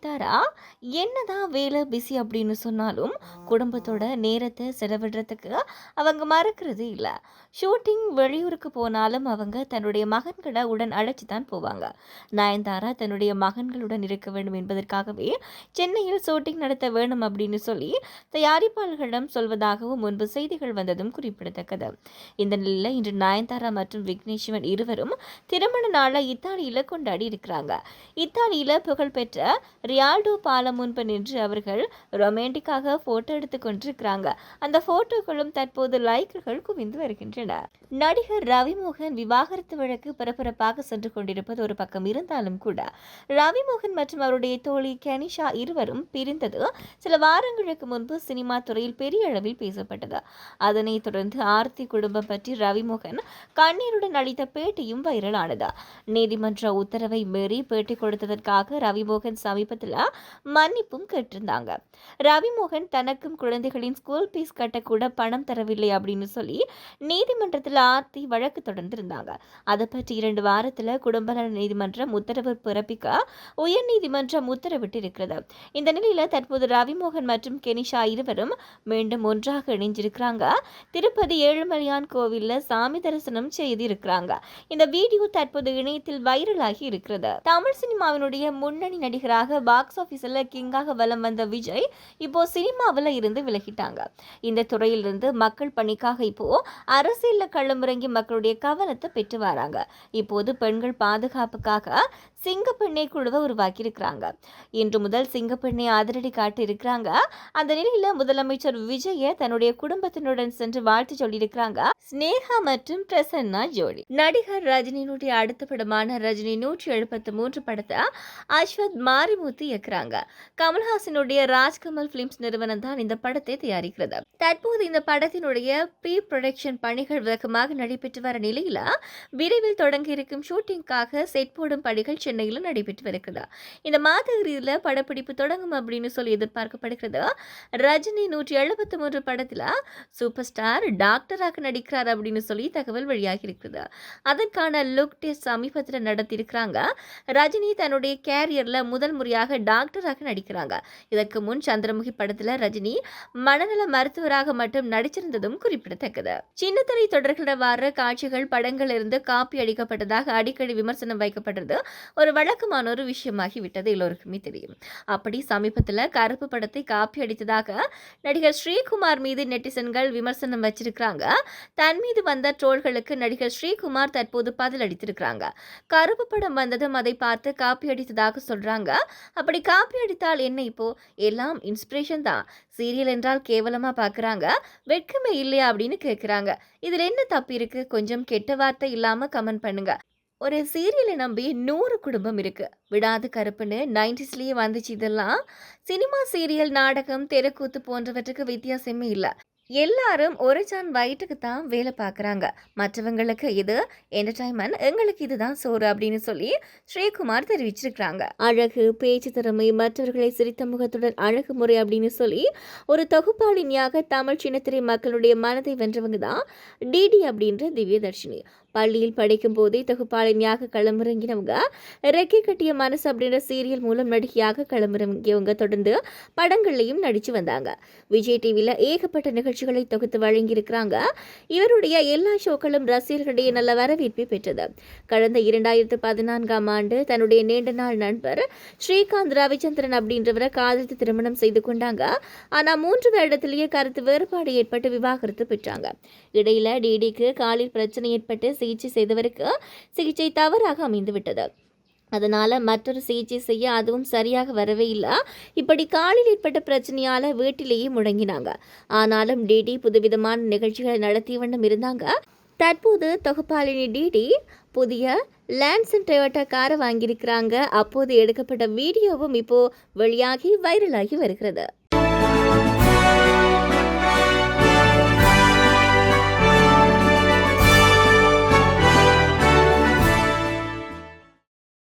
நயன்தாரா என்னதான் வேலை பிஸி அப்படின்னு சொன்னாலும் குடும்பத்தோட நேரத்தை செலவிடுறதுக்கு அவங்க மறக்கிறது இல்லை. ஷூட்டிங் வெளியூருக்கு போனாலும் அவங்க தன்னுடைய மகன்களை உடன் அழைச்சி தான் போவாங்க. நயன்தாரா தன்னுடைய மகன்களுடன் இருக்க வேண்டும் என்பதற்காகவே சென்னையில் ஷூட்டிங் நடத்த வேணும் அப்படின்னு சொல்லி தயாரிப்பாளர்களிடம் சொல்வதாகவும் முன்பு செய்திகள் வந்ததும் குறிப்பிடத்தக்கது. இந்த நிலையில் இன்று நயன்தாரா மற்றும் விக்னேஸ்வரன் இருவரும் திருமண நாளை இத்தாலியில் கொண்டாடி இருக்கிறாங்க. இத்தாலியில் புகழ்பெற்ற ரியால்டோ பாலம் முன்பு நின்று அவர்கள் ரொமான்டிக்காக போட்டோ எடுத்துக் கொண்டிருக்கிறாங்க. அந்த போட்டோக்களும் தற்போது லைக்குகள் குவிந்து வருகின்றன. நடிகர் ரவிமோகன் விவாகரத்து வழக்கு பரபரப்பாக சென்று கொண்டிருப்பது ஒரு பக்கம் இருந்தாலும் கூட ரவிமோகன் மற்றும் அவருடைய தோழி கனிஷா இருவரும் பிரிந்தது சில வாரங்களுக்கு முன்பு சினிமா துறையில் பெரிய அளவில் பேசப்பட்டது. அதனைத் தொடர்ந்து ஆர்த்தி குடும்பம் பற்றி ரவிமோகன் கண்ணீருடன் அளித்த பேட்டியும் வைரலானது. நீதிமன்ற உத்தரவை மீறி பேட்டி கொடுத்ததற்காக ரவிமோகன் சமீபத்தில் மன்னிப்பும் கேட்டிருந்தாங்க. ரவிமோகன் தனக்கும் குழந்தைகளின் ஸ்கூல் ஃபீஸ் கட்டக்கூட பணம் தரவில்லை அப்படின்னு சொல்லி நீதிமன்றத்தில் ஆர்த்தி வழக்கு தொடர்ந்திருந்தாங்க. அதை பற்றி 2 வாரத்தில் குடும்ப நல நீதிமன்றம் உத்தரவு பிறப்பிக்க உயர்நீதிமன்றம் உத்தரவிட்டு இருக்கிறது. இந்த நிலையில் தற்போது ரவிமோகன் மற்றும் கெனிஷா இருவரும் மீண்டும் ஒன்றாக இணைஞ்சிருக்கிறாங்க. திருப்பதி ஏழுமலையான் கோவிலில் சாமி தரிசனம் செய்து இருக்கிறாங்க. இந்த வீடியோ தற்போது இணையத்தில் வைரலாகி இருக்கிறது. தமிழ் சினிமாவினுடைய முன்னணி நடிகராக பாக்ஸ் ஆபீஸில் கிங்காக வலம் வந்த விஜய் இப்போ சினிமாவில் இருந்து விலகிட்டாங்க. இந்த துறையிலிருந்து மக்கள் பணிக்காக இப்போ அரசியலில் களமிறங்கி மக்களுடைய கவனத்தை பெற்று வராங்க. இப்போது பெண்கள் பாதுகாப்புக்காக சிங்கப்பெண்ணை குழுவை உருவாக்கி இருக்கிறாங்க. இன்று முதல் சிங்கப்பெண்ணை அதிரடி காட்டி இருக்கிறாங்க. அந்த நிலையில முதலமைச்சர் விஜய தன்னுடைய குடும்பத்தினுடன் சென்று வாழ்த்து சொல்லியிருக்கிறாங்க ஸ்னேகா மற்றும் பிரசன்னா ஜோடி. நடிகர் ரஜினியினுடைய அடுத்த படமான ரஜினி 173 படத்தை அஸ்வத் மாரிமுத்து இயக்குறாங்க. கமல்ஹாசனுடைய ராஜ்கமல் பிலிம்ஸ் நிறுவனம் தான் இந்த படத்தை தயாரிக்கிறது. தற்போது இந்த படத்தினுடைய ப்ரீ ப்ரொடக்ஷன் பணிகள் வேகமாக நடைபெற்று வர நிலையில விரைவில் தொடங்க இருக்கும் ஷூட்டிங்காக செட் போடும் பணிகள் சென்னையில் நடைபெற்று வருகிறது. இந்த மாத இறுதியில் படப்பிடிப்பு தொடங்கும் அப்படின்னு சொல்லி எதிர்பார்க்கப்படுகிறது. ரஜினி 173 படத்தில் சூப்பர் ஸ்டார் டாக்டராக நடிக்கிறார் அப்படின்னு சொல்லி தகவல் வெளியாகி இருக்கிறது. அதற்கான லுக் டெஸ்ட் சமீபத்தில் நடத்தியிருக்கிறாங்க. ரஜினி தன்னுடைய கேரியர்ல முதல் முறையாக டாக்டராக நடிக்கிறாங்க. இதற்கு முன் சந்திரமுகி படத்தில் ரஜினி மனநல மருத்துவராக மட்டும் நடிச்சிருந்ததும் குறிப்பிடத்தக்கது. சின்னத்திரை தொடர்களில் வர காட்சிகள் படங்கள் இருந்து காப்பி அடிக்கப்பட்டதாக அடிக்கடி விமர்சனம் வைக்கப்பட்டது ஒரு வழக்கமான ஒரு விஷயமாகிவிட்டது எல்லோருக்குமே தெரியும். அப்படி சமீபத்தில் கருப்பு படத்தை காப்பி அடித்ததாக நடிகர் ஸ்ரீகுமார் மீது நெட்டிசன்கள் விமர்சனம் வச்சிருக்கிறாங்க. தன் மீது வந்த ட்ரோல்களுக்கு நடிகர் ஸ்ரீகுமார் தற்போது பதில் அளித்திருக்கிறாங்க. கருப்பு படம் வந்ததும் அதை பார்த்து காப்பி அடித்ததாக சொல்றாங்க. அப்படி காப்பி அடித்தால் என்ன, இப்போ எல்லாம் இன்ஸ்பிரேஷன் தான், சீரியல் என்றால் கேவலமா பார்க்குறாங்க, வெட்கமே இல்லையா அப்படின்னு கேட்குறாங்க. இதில் என்ன தப்பு இருக்கு? கொஞ்சம் கெட்ட வார்த்தை இல்லாமல் கமெண்ட் பண்ணுங்க. ஒரு சீரியலை நம்பி 100 குடும்பம் இருக்கு. விடாது கருப்புன்னு 90ஸ்லயே வந்துச்சு. இதெல்லாம் சினிமா, சீரியல், நாடகம், தெருக்கூத்து போன்றவற்றுக்கு வித்தியாசமே இல்லை. எல்லாரும் ஒரு ஜான் வயிற்றுக்கு தான் வேலை பார்க்குறாங்க. மற்றவங்களுக்கு இது என்டர்டைன்மெண்ட், எங்களுக்கு இதுதான் சோறு அப்படின்னு சொல்லி ஸ்ரீகுமார் தெரிவிச்சிருக்கிறாங்க. அழகு, பேச்சு திறமை, மற்றவர்களை சிரித்த முகத்துடன் அழகு முறை அப்படின்னு சொல்லி ஒரு தொகுப்பாளினியாக தமிழ் சின்னத்திரை மக்களுடைய மனதை வென்றவங்க தான் டிடி அப்படின்ற திவ்யதர்ஷினி. பள்ளியில் படிக்கும் போதே தொகுப்பாளினியாக களமிறங்கினவங்க. ரெக்கை கட்டிய மனசு அப்படின்ற சீரியல் மூலம் நடிகையாக களமிறங்கியவங்க. தொடர்ந்து படங்கள்லையும் நடிச்சு வந்தாங்க. விஜய் டிவியில் ஏகப்பட்ட நிகழ்ச்சிகளை தொகுத்து வழங்கியிருக்கிறாங்க. இவருடைய எல்லா ஷோக்களும் ரசிகர்களிடையே நல்ல வரவேற்பை பெற்றது. கடந்த 2014ஆம் ஆண்டு தன்னுடைய நீண்ட நாள் நண்பர் ஸ்ரீகாந்த் ரவிச்சந்திரன் அப்படின்றவரை காதலித்து திருமணம் செய்து கொண்டாங்க. ஆனால் 3 வருடத்திலேயே கருத்து வேறுபாடு ஏற்பட்டு விவாகரத்து பெற்றாங்க. இடையில டிடிக்கு காலில் பிரச்சனை ஏற்பட்டு சிகிச்சை செய்தவருக்கு சிகிச்சை தவறாக அமைந்துவிட்டது. அதனால் மற்றொரு சிகிச்சை செய்ய அதுவும் சரியாக வரவே இல்லை. இப்படி காலில் ஏற்பட்ட பிரச்சனையால் வீட்டிலேயே முடங்கினாங்க. ஆனாலும் டிடி புதுவிதமான நிகழ்ச்சிகளை நடத்திய வண்ணம் இருந்தாங்க. தற்போது தொகுப்பாளினி டிடி புதிய லான்சன் டொயோட்டா காரை வாங்கியிருக்கிறாங்க. அப்போது எடுக்கப்பட்ட வீடியோவும் இப்போ வெளியாகி வைரலாகி வருகிறது.